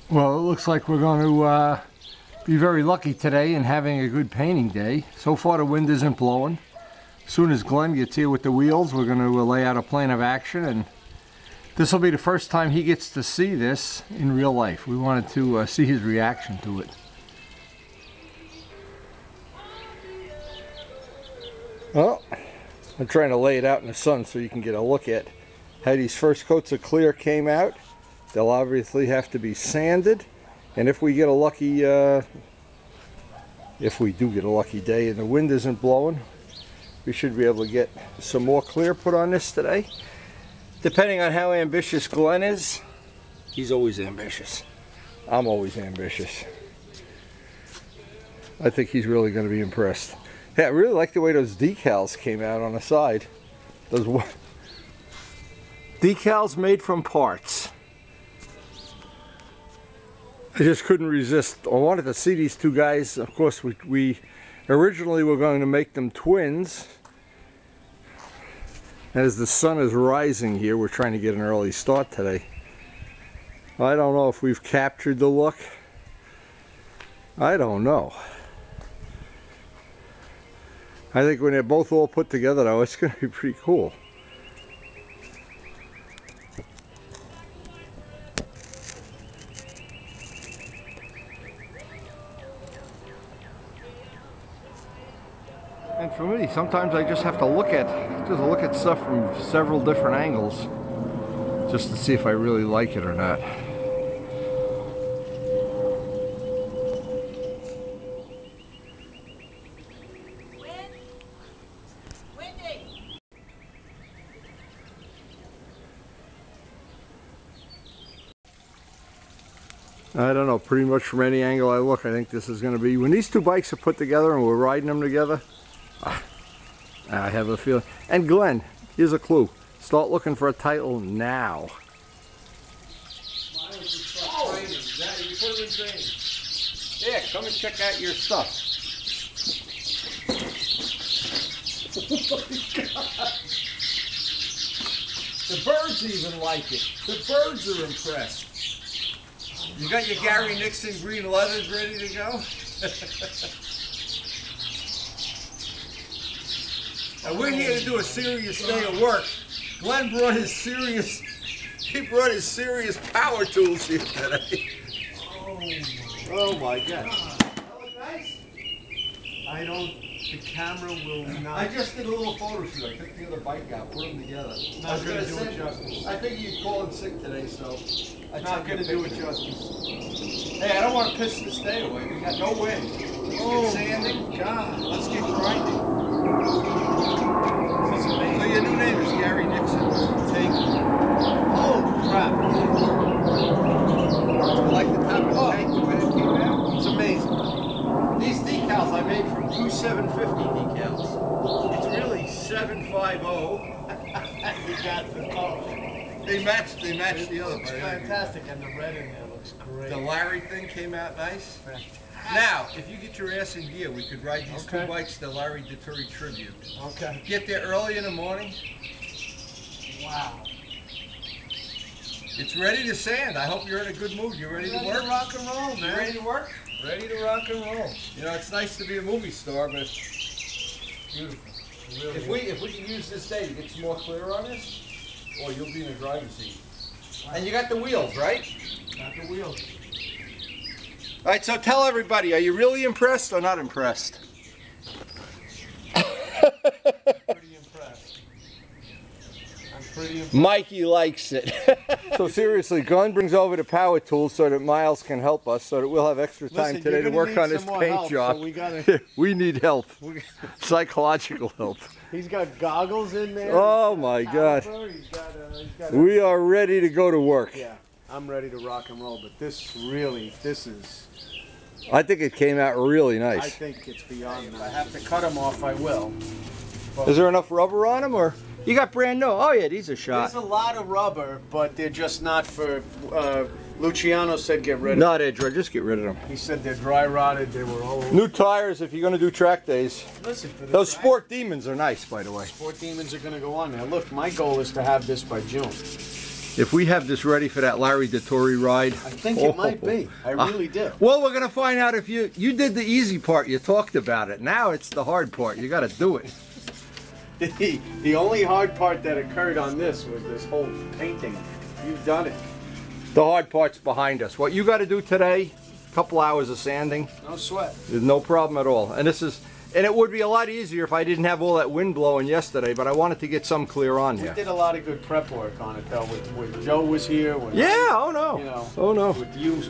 Well, it looks like we're going to be very lucky today in having a good painting day. So far the wind isn't blowing. As soon as Glenn gets here with the wheels, we're going to lay out a plan of action, and this will be the first time he gets to see this in real life. We wanted to see his reaction to it. Well, I'm trying to lay it out in the sun so you can get a look at how these first coats of clear came out. They'll obviously have to be sanded, and if we get a lucky, if we do get a lucky day and the wind isn't blowing, we should be able to get some more clear put on this today. Depending on how ambitious Glenn is, he's always ambitious. I'm always ambitious. I think he's really going to be impressed. Yeah, I really like the way those decals came out on the side. Those decals made from parts. I just couldn't resist. I wanted to see these two guys. Of course, we originally were going to make them twins. As the sun is rising here, we're trying to get an early start today. I don't know if we've captured the look. I don't know. I think when they're both all put together though, it's going to be pretty cool. And for me, sometimes I just have to look at stuff from several different angles just to see if I really like it or not. I don't know, pretty much from any angle I look, I think this is going to be, when these two bikes are put together and we're riding them together, I have a feeling. And Glenn, here's a clue. Start looking for a title now. Oh, yeah, come and check out your stuff. Oh my God. The birds even like it. The birds are impressed. You got your Gary Nixon green leathers ready to go? Now we're here to do a serious day of work. Glenn brought his serious, power tools here today. Oh my God. That look nice? The camera will not. I just did a little photo shoot. I took the other bike out, put them together. Not going to do it justice. I think you'd call in sick today, so. Not going to do it justice. Hey, I don't want to piss this day away. We got no wind. Oh, sanding. God. Let's get grinding. This is amazing. So your new name is Gary Nixon. Take. Oh, crap. You like the top of the tank, the way it came out? It's amazing. These decals I made from two 750 decals. It's really 750. You got the color. They match the other. It looks fantastic, and the red in there looks great. The Larry thing came out nice. Fantastic. Now, if you get your ass in gear, we could ride these two bikes to Larry Deturi tribute. Okay. Get there early in the morning. Wow. It's ready to sand. I hope you're in a good mood. You ready to work? Ready to rock and roll, man. Ready to work? Ready to rock and roll. You know, it's nice to be a movie star, but beautiful. Really if we can use this day to get some more clear on this, or you'll be in the driving seat. And you got the wheels, right? Got the wheels. All right, so tell everybody, are you really impressed or not impressed? Pretty impressed. I'm pretty impressed. Mikey likes it. So seriously, Glenn brings over the power tools so that Miles can help us, so that we'll have extra time today to work on this paint job. So we need help. Psychological help. He's got goggles in there. Oh my God. We are ready to go to work. Yeah, I'm ready to rock and roll, but this is... I think it came out really nice. I think it's beyond that. If I have to cut them off, I will. But is there enough rubber on them, or you got brand new? Oh yeah, these are shot. There's a lot of rubber, but they're just not for. Luciano said get rid of them. No, they're dry. Just get rid of them. He said they're dry rotted. They were all. New tires if you're going to do track days. Listen, for those Sport Demons are nice, by the way. Sport Demons are going to go on there. Look, my goal is to have this by June. if we have this ready for that Larry Dettori ride. I think it might be. I really do. Well, we're gonna find out if you did the easy part. You talked about it. Now it's the hard part. You got to do it. The only hard part that occurred on this was this whole painting. You've done it. The hard part's behind us. What you got to do today, a couple hours of sanding. No sweat. There's no problem at all. And it would be a lot easier if I didn't have all that wind blowing yesterday, but I wanted to get some clear on here. We did a lot of good prep work on it, though. When Joe was here. When oh no. You know, oh no. With you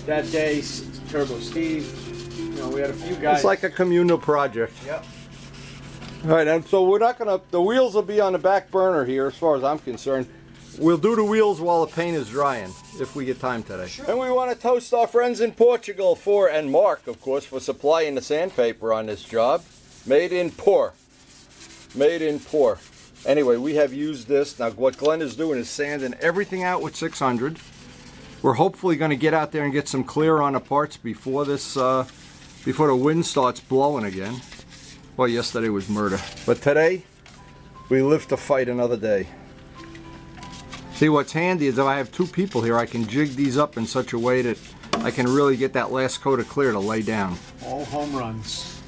that day, Turbo Steve. You know, we had a few guys. It's like a communal project. Yep. All right, and so we're not gonna. The wheels will be on the back burner here, as far as I'm concerned. We'll do the wheels while the paint is drying, if we get time today. Sure. And we want to toast our friends in Portugal and Mark, of course, for supplying the sandpaper on this job. Made in Por. Made in Por. Anyway, we have used this. Now, what Glenn is doing is sanding everything out with 600. We're hopefully going to get out there and get some clear on the parts before this, before the wind starts blowing again. Well, yesterday was murder, but today we live to fight another day. See, what's handy is if I have two people here, I can jig these up in such a way that I can really get that last coat of clear to lay down. All home runs.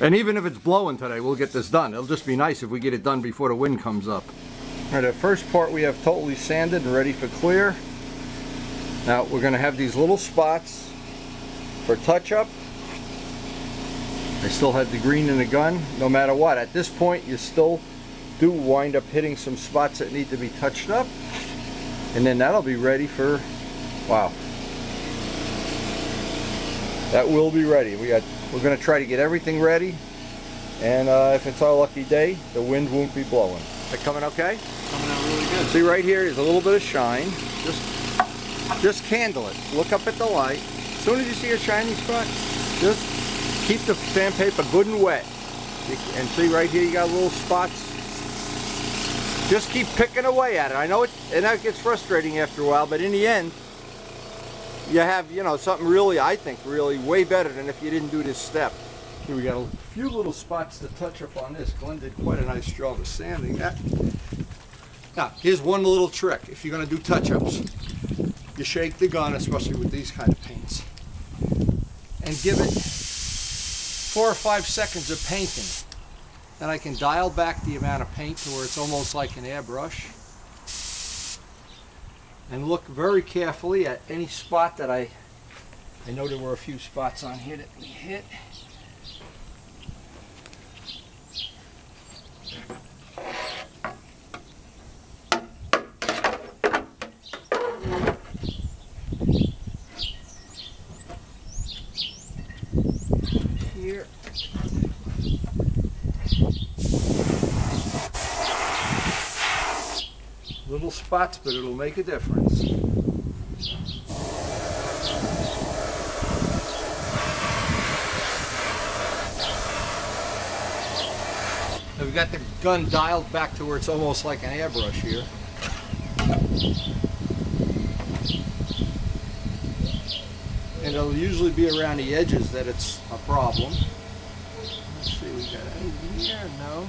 And even if it's blowing today, we'll get this done. It'll just be nice if we get it done before the wind comes up. All right, the first part we have totally sanded and ready for clear. Now we're going to have these little spots for touch-up. I still have the green in the gun, no matter what. At this point, you still do wind up hitting some spots that need to be touched up, and then that'll be ready for, wow, that will be ready. We're going to try to get everything ready, and if it's our lucky day, the wind won't be blowing. Is that coming okay? Coming out really good. See, right here is a little bit of shine. Just candle it. Look up at the light. As soon as you see a shiny spot, just keep the sandpaper good and wet. And see, right here you got little spots. Just keep picking away at it. I know that gets frustrating after a while, but in the end, you have, you know, something really, I think, really way better than if you didn't do this step. Here we got a few little spots to touch up on this. Glenn did quite a nice job of sanding that. Now, here's one little trick. If you're going to do touch-ups, you shake the gun, especially with these kind of paints, and give it 4 or 5 seconds of painting. Then I can dial back the amount of paint to where it's almost like an airbrush. And look very carefully at any spot that I know there were a few spots on here that we hit. Here. Little spots, but it'll make a difference. Now we've got the gun dialed back to where it's almost like an airbrush here. And it'll usually be around the edges that it's a problem. Let's see, we got any here? No.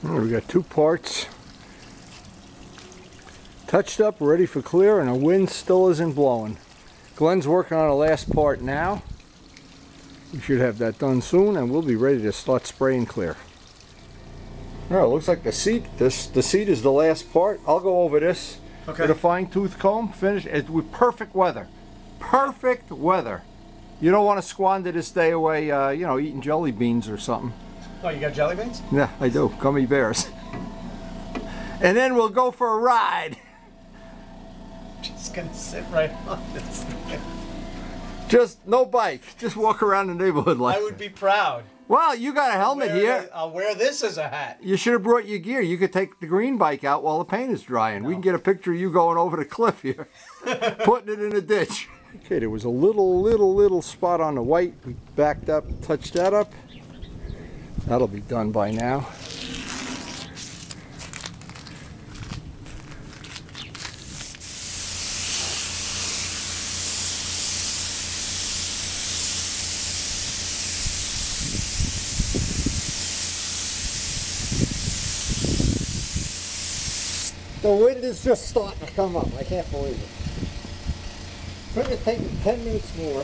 We got 2 parts touched up, ready for clear, and the wind still isn't blowing. Glenn's working on the last part now. We should have that done soon, and we'll be ready to start spraying clear. Alright, looks like the seat. The seat is the last part. I'll go over this with a fine-tooth comb. Finish it with perfect weather. Perfect weather. You don't want to squander this day away, you know, eating jelly beans or something. Oh, you got jelly beans? Yeah, I do. Gummy bears. And then we'll go for a ride. Just gonna sit right on this thing. Just no bike. Just walk around the neighborhood like I would be proud. Well, you got a helmet here. I'll wear this as a hat. You should have brought your gear. You could take the green bike out while the paint is drying. No. We can get a picture of you going over the cliff here, putting it in a ditch. Okay, there was a little spot on the white. We backed up, touched that up. That'll be done by now. The wind is just starting to come up. I can't believe it. Couldn't have taken 10 minutes more.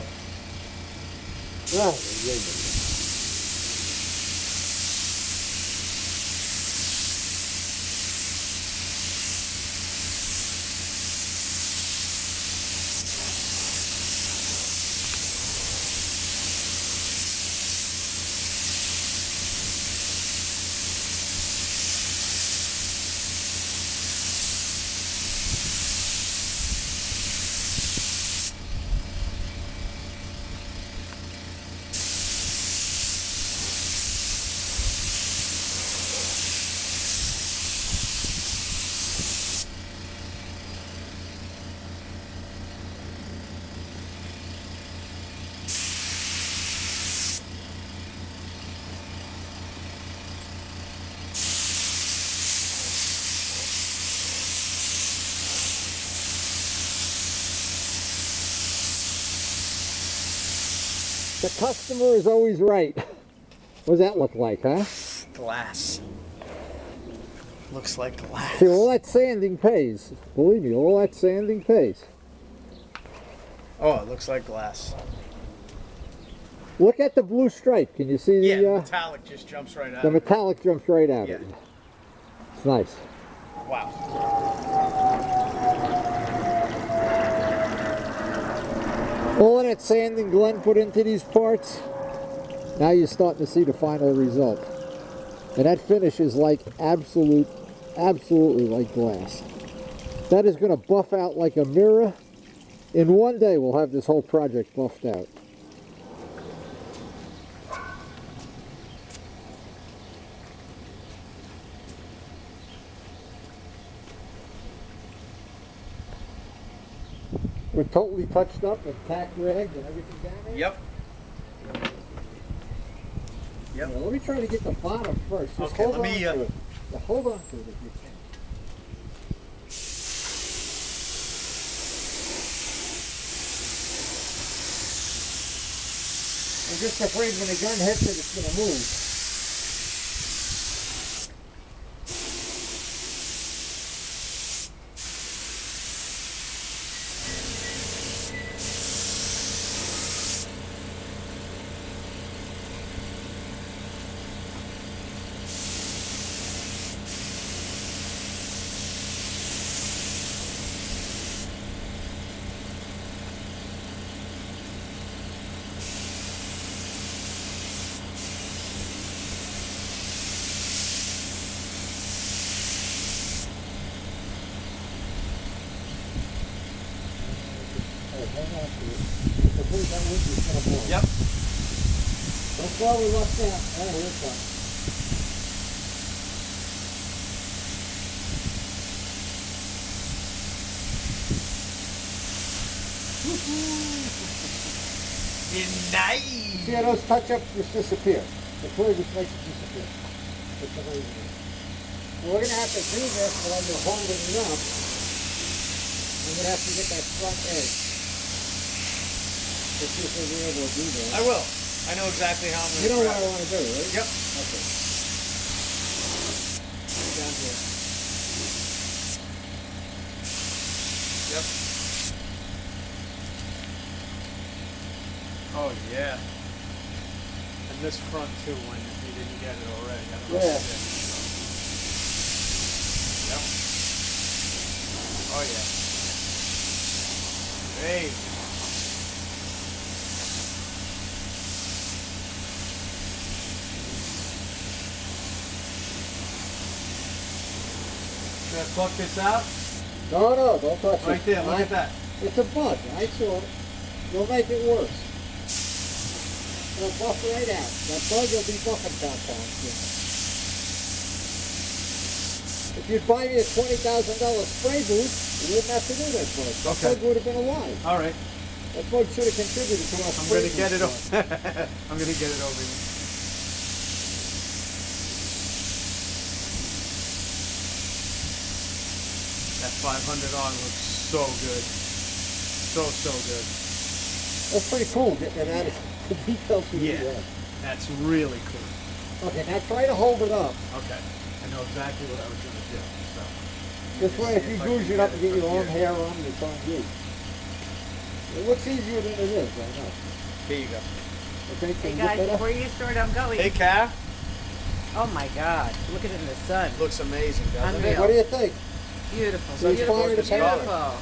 The customer is always right. What does that look like, huh? Glass. Looks like glass. See, all that sanding pays. Believe me, all that sanding pays. Oh, it looks like glass. Look at the blue stripe. Can you see the... Yeah, metallic just jumps right out. The metallic jumps right out of it. It's nice. Wow. All of that sanding Glenn put into these parts, now you're starting to see the final result. And that finish is like absolutely like glass. That is going to buff out like a mirror. In one day we'll have this whole project buffed out. We're totally touched up and tack rigged and everything down there? Yep. Yep. Now, let me try to get the bottom first. Just okay, hold let on me... to it. Yeah, hold on to it if you can. I'm just afraid when the gun hits it, it's going to move. Yep. Don't fall we lost that. Oh, here it comes. Nice. See how those touch-ups just disappear? The clear just makes it disappear. It's amazing. Well, we're going to have to do this while you're holding it up. I'm going to have to get that front edge. Let's see if we'll be able to do that. I will. I know exactly how I'm going to You know what I want to do, right? Yep. Okay. Down here. Yep. Oh, yeah. And this front, too, when you didn't get it already. I don't know if you did. Yep. Oh, yeah. Hey. Should I pluck this out? No, no, don't touch it. Right there, look at that. It's a bug. I saw it. You'll make it worse. It'll buff right out. That bug will be buffing compound. If you'd buy me a $20,000 spray booth, you wouldn't have to do that bug. That bug would have been alive. All right. That bug should have contributed to our I'm gonna get it over. I'm gonna get it over here. That 500R looks so good. So good. That's pretty cool getting it out of the details you do that. That's really cool. Okay, now try to hold it up. Okay. I know exactly what I was gonna do. So This way, if you goose it up and get your own hair on, it's on you. It looks easier than it is, I know. Here you go. Okay, Hey guys, before you start, I'm going. Hey, Cal. Oh my God, look at it in the sun. Looks amazing, doesn't it? Unreal. What do you think? Beautiful, So it's fine to paint? beautiful.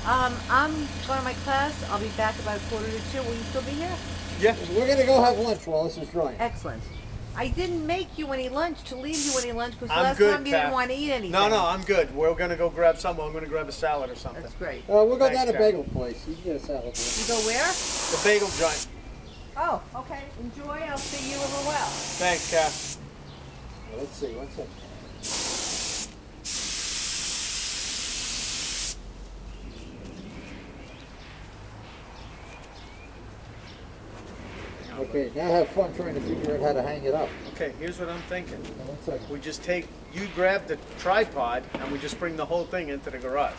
I'm going to my class. I'll be back about 1:45. Will you still be here? Yeah. We're going to go have lunch while this is drying. Excellent. I didn't make you any lunch to leave you any lunch because I'm last good, time you Kat. didn't want to eat anything. No, I'm good. We're gonna go grab something. I'm gonna grab a salad or something. That's great. We'll go Thanks, down to Kat. bagel place. You can get a salad. You go where? The bagel joint. Oh, okay. Enjoy. I'll see you in a while. Thanks, Cal. Let's see, what's that? Okay, now have fun trying to figure out how to hang it up. Okay, here's what I'm thinking. Now, 1 second. We just you grab the tripod, and we just bring the whole thing into the garage.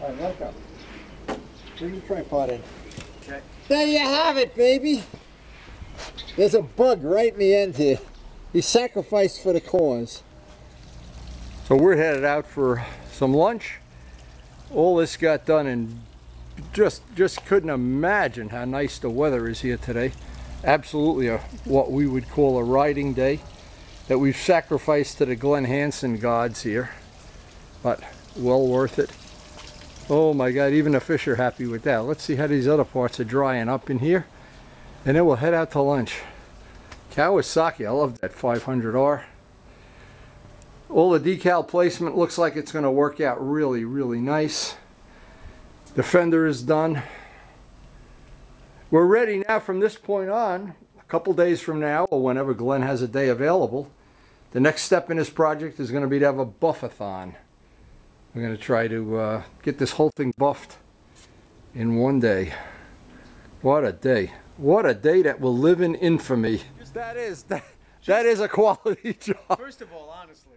All right, let it go. Bring the tripod in. Okay. There you have it, baby. There's a bug right in the end here. He sacrificed for the cause. So we're headed out for some lunch. All this got done and just couldn't imagine how nice the weather is here today. Absolutely what we would call a riding day that we've sacrificed to the Glen Hansen gods here, but well worth it. Oh my God, even the fish are happy with that. Let's see how these other parts are drying up in here, and then we'll head out to lunch. Kawasaki, I love that 500R. All the decal placement looks like it's going to work out really, really nice. The fender is done. We're ready now from this point on, a couple days from now, or whenever Glenn has a day available. The next step in this project is going to be to have a buffathon. We're going to try to get this whole thing buffed in one day. What a day. What a day that will live in infamy. That is a quality job. First of all, honestly.